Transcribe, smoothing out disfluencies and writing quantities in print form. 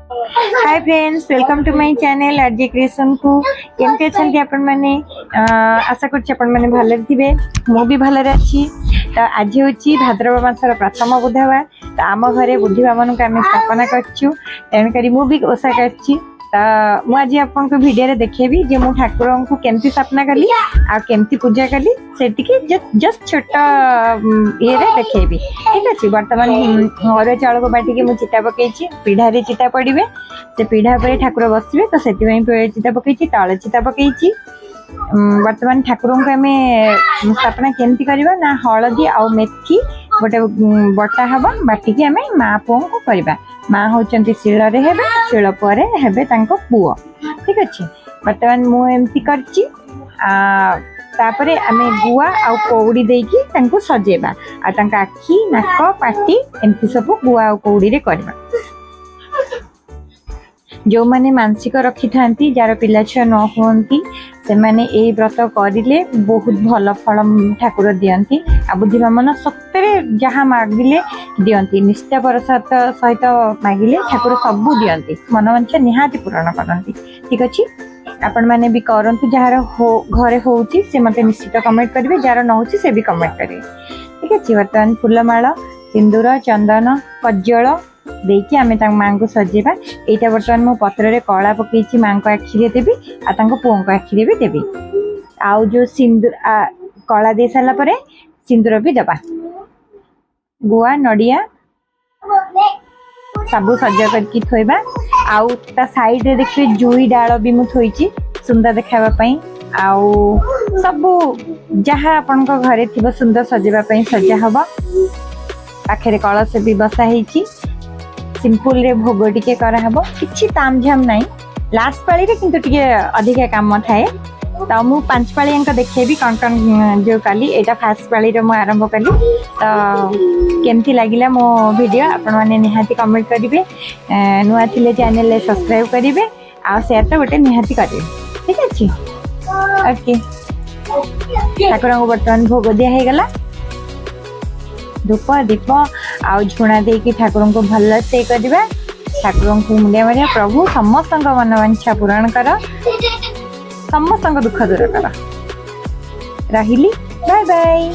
Hi friends, welcome to my channel RJ creation को। केमते अछंती आपण माने? आशा करछि आपण माने भले थिबे। मो भी भले अछि। तो आज होछि भाद्रव मासर प्रथम बुधवार। तो आम घरे बुधिवा मानक आमे स्थापना करछु। तेन करी मु भी ओसा करछि। तो मु आज आपन को वीडियो रे देखेबी जे मु ठाकुर को केमती स्थापना कली आ केमती पूजा कली सेटिके जस्ट छोटा ये रे देखेबी। ठीक अछि। वर्तमान अरे चाउल को बाटी के मु चिता पकेछि। पीढ़ा रे चिता पड़िबे। से पीढ़ा पर ठाकुर बसबे। तो सेति पई चिता पकेछि, तळे चिता पकेछि। वर्तमान ठाकुर को आमे स्थापना केमती करबा ना हळदी आ मेथी गोटे बटा हबा बाटी के आमे मा पुओ को करबा। माँ होचंती शिल रे हेबे, शिल परे हेबे तांको पुओ। ठीक अछि। वर्तमान मु एमती करछि। तापरे आमे गुआ आ कौड़ी देकी तांको सजेबा आ तांका आखी नाक पाटी एमती सब गुआ आ कौड़ी रे करबा। जो माने मानसिक रखी थांती जार पिला छुआ न होंती से माने ए व्रत करिले बहुत भल फल ठाकुर दियंती। आ बुद्धिमा मन सत्तरे जहाँ मागिले दियंती। निष्ठा परसात सहित मागिले ठाकुर सबू दियंती। मनोवांछा निहाती पूर्ण करंती। ठीक अछि। आपण माने भी करंतु जार घरे होउची से मते निश्चित कमेंट करिवे, जार न होउची से भी कमेंट करिवे। ठीक अछि। वर्तमान फूलमाला, सिंदूर, चंदन, कज्जल देकी आमे तांग मां को सजेबा। एटा वर्तमान मो पत्र रे कळा पकेछि मां को आखि रे देबी आ तांको पुओ को आखि रे भी देबी। आउ जो सिंदूर कळा दे साला परे सिंदूर भी दबा। गुआ नडिया सबु सजा करके थोइबा। आउ ता साइड रे देखबे जुई डाळ भी मु थोइछि सुंदर देखाबा पई। आउ सबु जहाँ आपन को घरे थिबो सुंदर सजेबा पई सजा हबा। पाखे रे कळस भी बसा हेछि। सिंपल रे भोग टिके करा हबो। किछि तामझाम नाही। लास्ट पाळी रे किंतु टिके अधिक काम थाए। तो मु 5 पाळी अंक देखेबी कौन जो काली एटा फास्ट पाळी रे मु आरंभ कली। तो केमती लागिला मो वीडियो आपण माने निहाती कमेंट करिवे। नुआ थिले चैनल ले सब्सक्राइब करिवे आ शेयर तो गोटे निहाती करिवे। ठीक अछि। ओके। ठाकुर को बर्तमान भोग दिया हे गला। धूप दीप आउ झुणा देकी ठाकुर को भल से करवा। ठाकुर को मुंडिया मारिया। प्रभु समस्त मनोवांछा पूर्ण कर, समस्त दुख दूर कर। रहिली। Bye bye.